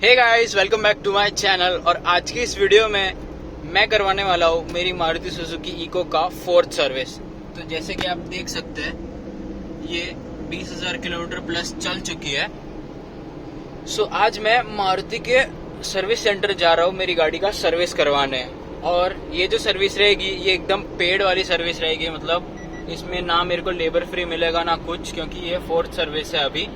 Hey guys, welcome back to my channel. और आज की इस वीडियो में मैं करवाने वाला हूँ मेरी मारुति सुजुकी इको का फोर्थ सर्विस। तो जैसे कि आप देख सकते हैं ये 20,000 किलोमीटर प्लस चल चुकी है। सो आज मैं मारुति के सर्विस सेंटर जा रहा हूँ मेरी गाड़ी का सर्विस करवाने। और ये जो सर्विस रहेगी ये एकदम पेड वाली सर्विस रहेगी, मतलब इसमें ना मेरे को लेबर फ्री मिलेगा ना कुछ, क्योंकि ये फोर्थ सर्विस है अभी।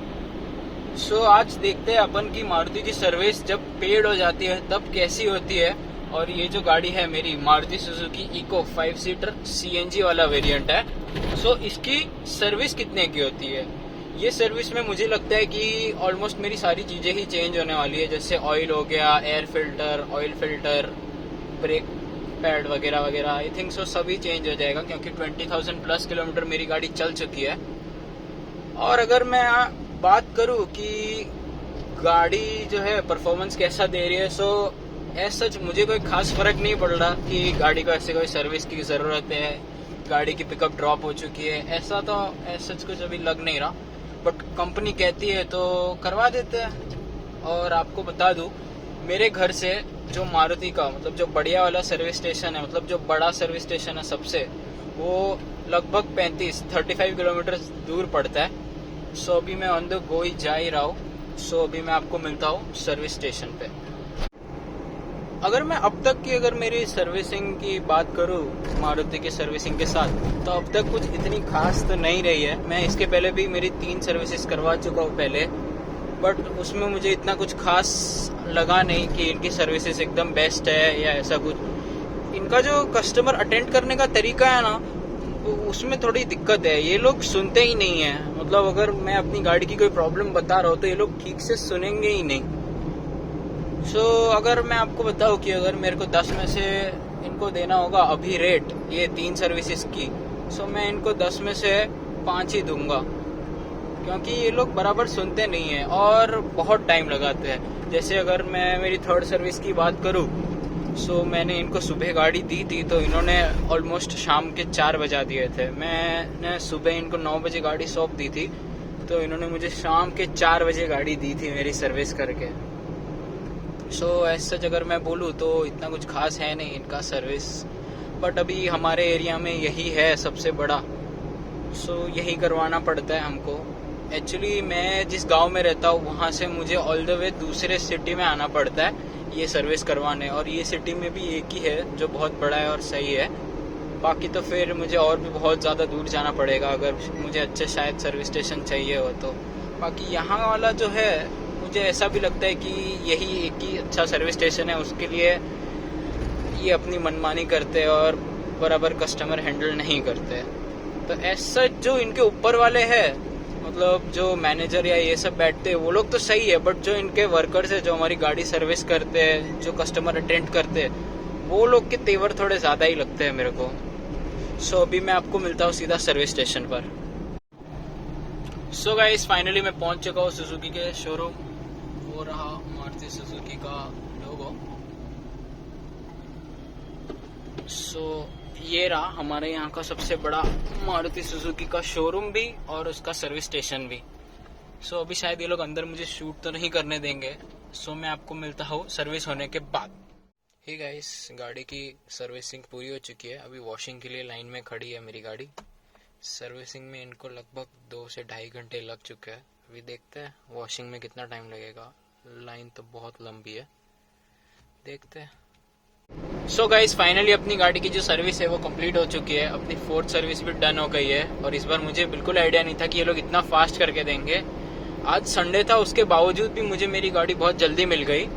सो आज देखते हैं अपन की मारुति की सर्विस जब पेड हो जाती है तब कैसी होती है। और ये जो गाड़ी है मेरी Maruti Suzuki eco 5 seater CNG वाला वेरिएंट है। सो इसकी सर्विस कितने की होती है? ये सर्विस में मुझे लगता है कि ऑलमोस्ट मेरी सारी चीज़ें ही चेंज होने वाली है, जैसे ऑयल हो गया, air filter, oil filter, brake pad वगैरह वगैरह। आई थिंक सो सभी चेंज हो जाएगा, क्योंकि 20,000 प्लस किलोमीटर मेरी गाड़ी चल चुकी है। और अगर मैं बात करूं कि गाड़ी जो है परफॉर्मेंस कैसा दे रही है, सो एज सच मुझे कोई खास फर्क नहीं पड़ रहा कि गाड़ी को ऐसे कोई सर्विस की ज़रूरत है, गाड़ी की पिकअप ड्रॉप हो चुकी है, ऐसा तो एज सच कुछ अभी लग नहीं रहा। बट कंपनी कहती है तो करवा देते हैं। और आपको बता दूं, मेरे घर से जो मारुति का मतलब जो बढ़िया वाला सर्विस स्टेशन है, मतलब जो बड़ा सर्विस स्टेशन है सबसे, वो लगभग 35 किलोमीटर दूर पड़ता है। सो अभी मैं ऑन द गो ही जा ही रहा हूँ। सो अभी मैं आपको मिलता हूँ सर्विस स्टेशन पे। अगर मैं अब तक की मेरी सर्विसिंग की बात करूँ मारुति की सर्विसिंग के साथ, तो अब तक कुछ इतनी खास तो नहीं रही है। मैं इसके पहले भी मेरी 3 सर्विसेज करवा चुका हूँ पहले, बट उसमें मुझे इतना कुछ खास लगा नहीं कि इनकी सर्विसेज एकदम बेस्ट है या ऐसा कुछ। इनका जो कस्टमर अटेंड करने का तरीका है ना, उसमें थोड़ी दिक्कत है। ये लोग सुनते ही नहीं है, मतलब अगर मैं अपनी गाड़ी की कोई प्रॉब्लम बता रहा हूँ तो ये लोग ठीक से सुनेंगे ही नहीं। सो अगर मैं आपको बताऊँ कि अगर मेरे को 10 में से इनको देना होगा अभी रेट ये 3 सर्विसेज की, सो मैं इनको 10 में से 5 ही दूंगा, क्योंकि ये लोग बराबर सुनते नहीं हैं और बहुत टाइम लगाते हैं। जैसे अगर मैं मेरी थर्ड सर्विस की बात करूँ, सो मैंने इनको सुबह गाड़ी दी थी तो इन्होंने ऑलमोस्ट शाम के 4 बजा दिए थे। मैंने सुबह इनको 9 बजे गाड़ी सौंप दी थी, तो इन्होंने मुझे शाम के 4 बजे गाड़ी दी थी मेरी सर्विस करके। सो ऐसा सच अगर मैं बोलूँ तो इतना कुछ खास है नहीं इनका सर्विस, बट अभी हमारे एरिया में यही है सबसे बड़ा। सो यही करवाना पड़ता है हमको। एक्चुअली मैं जिस गांव में रहता हूँ वहाँ से मुझे ऑल द वे दूसरे सिटी में आना पड़ता है ये सर्विस करवाने, और ये सिटी में भी एक ही है जो बहुत बड़ा है और सही है। बाकी तो फिर मुझे और भी बहुत ज़्यादा दूर जाना पड़ेगा अगर मुझे अच्छे शायद सर्विस स्टेशन चाहिए हो तो। बाकी यहाँ वाला जो है मुझे ऐसा भी लगता है कि यही एक ही अच्छा सर्विस स्टेशन है। उसके लिए ये अपनी मनमानी करते हैं और बराबर कस्टमर हैंडल नहीं करते। तो ऐसा जो इनके ऊपर वाले हैं, मतलब जो मैनेजर या ये सब बैठते हैं, वो लोग तो सही है, बट जो इनके वर्कर्स है जो हमारी गाड़ी सर्विस करते हैं, जो कस्टमर अटेंड करते हैं, वो लोग के तेवर थोड़े ज़्यादा ही लगते हैं मेरे को। सो अभी मैं आपको मिलता हूँ सीधा सर्विस स्टेशन पर। सो गाइस, फाइनली मैं पहुंच चुका हूँ सुजुकी के शोरूम। वो रहा मारुति सुजुकी का लोगो। सो ये रहा हमारे यहाँ का सबसे बड़ा मारुति सुजुकी का शोरूम भी और उसका सर्विस स्टेशन भी। सो अभी शायद ये लोग अंदर मुझे शूट तो नहीं करने देंगे। सो मैं आपको मिलता हूँ सर्विस होने के बाद। हे गाइस, गाड़ी की सर्विसिंग पूरी हो चुकी है। अभी वॉशिंग के लिए लाइन में खड़ी है मेरी गाड़ी। सर्विसिंग में इनको लगभग 2 से ढाई घंटे लग चुके हैं। अभी देखते हैं वॉशिंग में कितना टाइम लगेगा। लाइन तो बहुत लंबी है, देखते हैं। सो गाइस, फाइनली अपनी गाड़ी की जो सर्विस है वो कंप्लीट हो चुकी है। अपनी फोर्थ सर्विस भी डन हो गई है। और इस बार मुझे बिल्कुल आइडिया नहीं था कि ये लोग इतना फास्ट करके देंगे। आज संडे था, उसके बावजूद भी मुझे मेरी गाड़ी बहुत जल्दी मिल गई।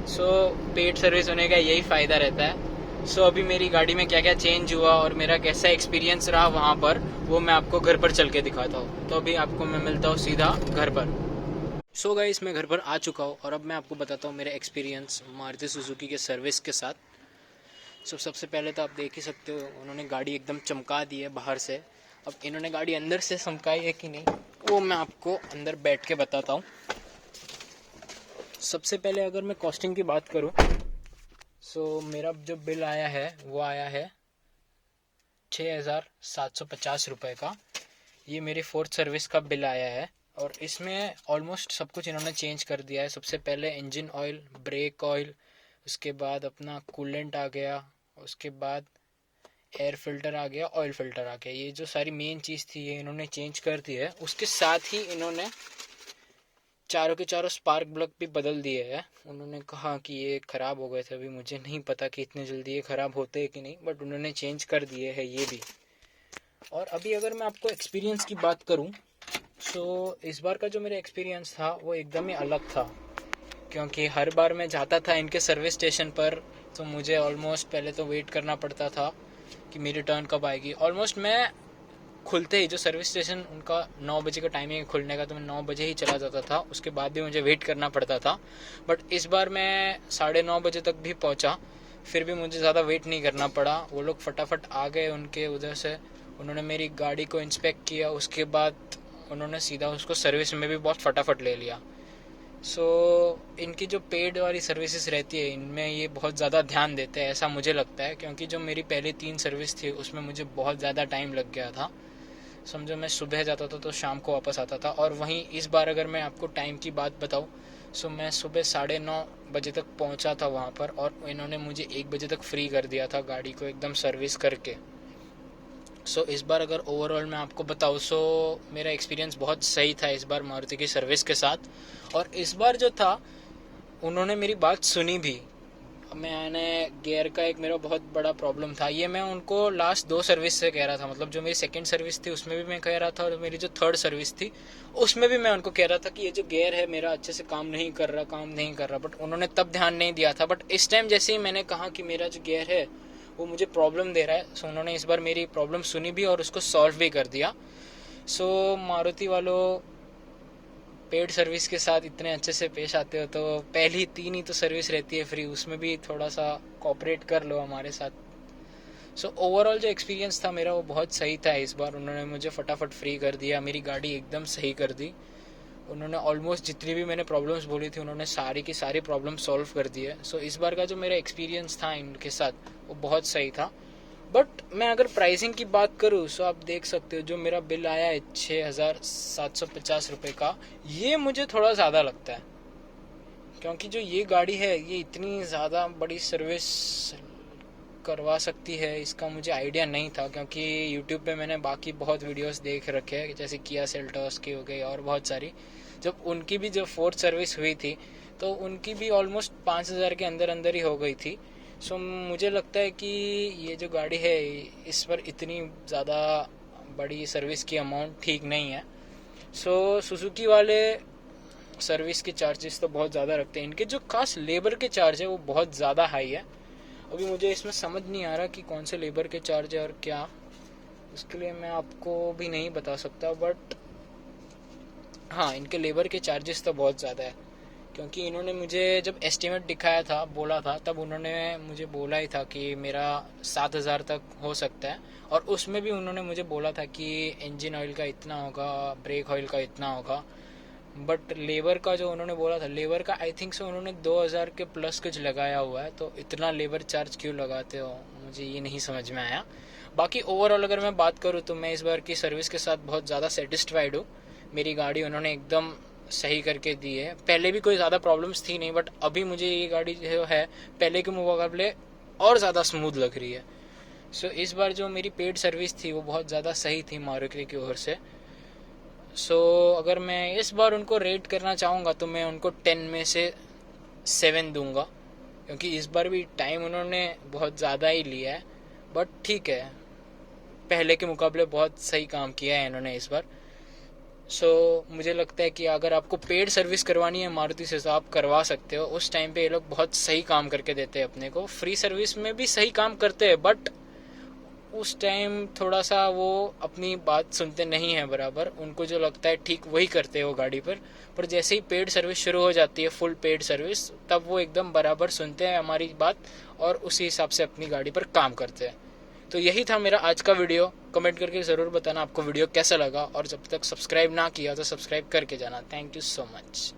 सो पेड सर्विस होने का यही फ़ायदा रहता है। सो अभी मेरी गाड़ी में क्या क्या चेंज हुआ और मेरा कैसा एक्सपीरियंस रहा वहाँ पर, वो मैं आपको घर पर चल के दिखाता हूँ। तो अभी आपको मैं मिलता हूँ सीधा घर पर। सो गाइस, मैं घर पर आ चुका हूँ और अब मैं आपको बताता हूँ मेरे एक्सपीरियंस मारुति सुजुकी के सर्विस के साथ। सबसे पहले तो आप देख ही सकते हो, उन्होंने गाड़ी एकदम चमका दी है बाहर से। अब इन्होंने गाड़ी अंदर से चमकाई है कि नहीं, वो मैं आपको अंदर बैठ के बताता हूँ। सबसे पहले अगर मैं कॉस्टिंग की बात करूँ, सो मेरा जो बिल आया है वो आया है 6,750 रुपये का। ये मेरी फोर्थ सर्विस का बिल आया है। और इसमें ऑलमोस्ट सब कुछ इन्होंने चेंज कर दिया है। सबसे पहले इंजन ऑयल, ब्रेक ऑयल, उसके बाद अपना कूलेंट आ गया, उसके बाद एयर फिल्टर आ गया, ऑयल फिल्टर आ गया। ये जो सारी मेन चीज़ थी ये इन्होंने चेंज कर दी है। उसके साथ ही इन्होंने चारों के चारों स्पार्क प्लग भी बदल दिए हैं। उन्होंने कहा कि ये ख़राब हो गए थे, अभी मुझे नहीं पता कि इतने जल्दी ये ख़राब होते हैं कि नहीं, बट उन्होंने चेंज कर दिए हैं ये भी। और अभी अगर मैं आपको एक्सपीरियंस की बात करूं तो इस बार का जो मेरा एक्सपीरियंस था वो एकदम ही अलग था, क्योंकि हर बार मैं जाता था इनके सर्विस स्टेशन पर तो मुझे ऑलमोस्ट पहले तो वेट करना पड़ता था कि मेरी टर्न कब आएगी। ऑलमोस्ट मैं खुलते ही, जो सर्विस स्टेशन उनका 9 बजे का टाइमिंग है खुलने का, तो मैं 9 बजे ही चला जाता था, उसके बाद भी मुझे वेट करना पड़ता था। बट इस बार मैं 9:30 बजे तक भी पहुंचा, फिर भी मुझे ज़्यादा वेट नहीं करना पड़ा। वो लोग फटाफट आ गए उनके उधर से, उन्होंने मेरी गाड़ी को इंस्पेक्ट किया, उसके बाद उन्होंने सीधा उसको सर्विस में भी बहुत फटाफट ले लिया। इनकी जो पेड वाली सर्विसेज रहती है इनमें ये बहुत ज़्यादा ध्यान देते हैं, ऐसा मुझे लगता है। क्योंकि जो मेरी पहली 3 सर्विस थी उसमें मुझे बहुत ज़्यादा टाइम लग गया था। समझो मैं सुबह जाता था तो शाम को वापस आता था। और वहीं इस बार अगर मैं आपको टाइम की बात बताऊं तो मैं सुबह 9:30 बजे तक पहुंचा था वहां पर, और इन्होंने मुझे 1 बजे तक फ्री कर दिया था गाड़ी को एकदम सर्विस करके। इस बार अगर ओवरऑल मैं आपको बताऊँ मेरा एक्सपीरियंस बहुत सही था इस बार मारुति की सर्विस के साथ। और इस बार जो था उन्होंने मेरी बात सुनी भी। मैंने गियर का एक मेरा बहुत बड़ा प्रॉब्लम था, ये मैं उनको लास्ट 2 सर्विस से कह रहा था। मतलब जो मेरी सेकंड सर्विस थी उसमें भी मैं कह रहा था, और मेरी जो थर्ड सर्विस थी उसमें भी मैं उनको कह रहा था कि ये जो गियर है मेरा अच्छे से काम नहीं कर रहा। बट उन्होंने तब ध्यान नहीं दिया था। बट इस टाइम जैसे ही मैंने कहा कि मेरा जो गियर है वो मुझे प्रॉब्लम दे रहा है, उन्होंने इस बार मेरी प्रॉब्लम सुनी भी और उसको सॉल्व भी कर दिया। मारुति वालों, पेड सर्विस के साथ इतने अच्छे से पेश आते हो तो पहली 3 ही तो सर्विस रहती है फ्री, उसमें भी थोड़ा सा कोऑपरेट कर लो हमारे साथ। ओवरऑल जो एक्सपीरियंस था मेरा वो बहुत सही था इस बार। उन्होंने मुझे फटाफट फ्री कर दिया, मेरी गाड़ी एकदम सही कर दी। उन्होंने ऑलमोस्ट जितनी भी मैंने प्रॉब्लम्स बोली थी उन्होंने सारी की सारी प्रॉब्लम सॉल्व कर दी है। इस बार का जो मेरा एक्सपीरियंस था इनके साथ वो बहुत सही था। बट मैं अगर प्राइसिंग की बात करूँ तो आप देख सकते हो जो मेरा बिल आया है 6,750 रुपये का, ये मुझे थोड़ा ज़्यादा लगता है। क्योंकि जो ये गाड़ी है ये इतनी ज़्यादा बड़ी सर्विस करवा सकती है इसका मुझे आइडिया नहीं था। क्योंकि यूट्यूब पे मैंने बाकी बहुत वीडियोस देख रखे हैं, जैसे किया सेल्टोस की हो गई और बहुत सारी। जब उनकी भी जो 4th सर्विस हुई थी तो उनकी भी ऑलमोस्ट 5,000 के अंदर अंदर ही हो गई थी। मुझे लगता है कि ये जो गाड़ी है इस पर इतनी ज़्यादा बड़ी सर्विस की अमाउंट ठीक नहीं है। सुजुकी वाले सर्विस के चार्जेस तो बहुत ज़्यादा रखते हैं। इनके जो खास लेबर के चार्ज है वो बहुत ज़्यादा हाई है। अभी मुझे इसमें समझ नहीं आ रहा कि कौन से लेबर के चार्ज है और क्या, उसके लिए मैं आपको भी नहीं बता सकता। बट हाँ, इनके लेबर के चार्जेस तो बहुत ज़्यादा है। क्योंकि इन्होंने मुझे जब एस्टिमेट दिखाया था, बोला था, तब उन्होंने मुझे बोला ही था कि मेरा 7,000 तक हो सकता है। और उसमें भी उन्होंने मुझे बोला था कि इंजन ऑयल का इतना होगा, ब्रेक ऑयल का इतना होगा। बट लेबर का जो उन्होंने बोला था, लेबर का आई थिंक उन्होंने 2,000 के प्लस कुछ लगाया हुआ है। तो इतना लेबर चार्ज क्यों लगाते हो, मुझे ये नहीं समझ में आया। बाकी ओवरऑल अगर मैं बात करूँ तो मैं इस बार की सर्विस के साथ बहुत ज़्यादा सेटिस्फाइड हूँ। मेरी गाड़ी उन्होंने एकदम सही करके दी है। पहले भी कोई ज़्यादा प्रॉब्लम्स थी नहीं, बट अभी मुझे ये गाड़ी जो है पहले के मुकाबले और ज़्यादा स्मूथ लग रही है। इस बार जो मेरी पेड सर्विस थी वो बहुत ज़्यादा सही थी मारुति की ओर से। अगर मैं इस बार उनको रेट करना चाहूँगा तो मैं उनको 10 में से 7 दूंगा। क्योंकि इस बार भी टाइम उन्होंने बहुत ज़्यादा ही लिया है, बट ठीक है, पहले के मुकाबले बहुत सही काम किया है इन्होंने इस बार। मुझे लगता है कि अगर आपको पेड सर्विस करवानी है मारुति से तो आप करवा सकते हो। उस टाइम पे ये लोग बहुत सही काम करके देते हैं अपने को। फ्री सर्विस में भी सही काम करते हैं, बट उस टाइम थोड़ा सा वो अपनी बात सुनते नहीं है बराबर। उनको जो लगता है ठीक वही करते हैं वो गाड़ी पर जैसे ही पेड सर्विस शुरू हो जाती है, फुल पेड सर्विस, तब वो एकदम बराबर सुनते हैं हमारी बात और उसी हिसाब से अपनी गाड़ी पर काम करते हैं। तो यही था मेरा आज का वीडियो। कमेंट करके ज़रूर बताना आपको वीडियो कैसा लगा, और जब तक सब्सक्राइब ना किया तो सब्सक्राइब करके जाना। Thank you so much.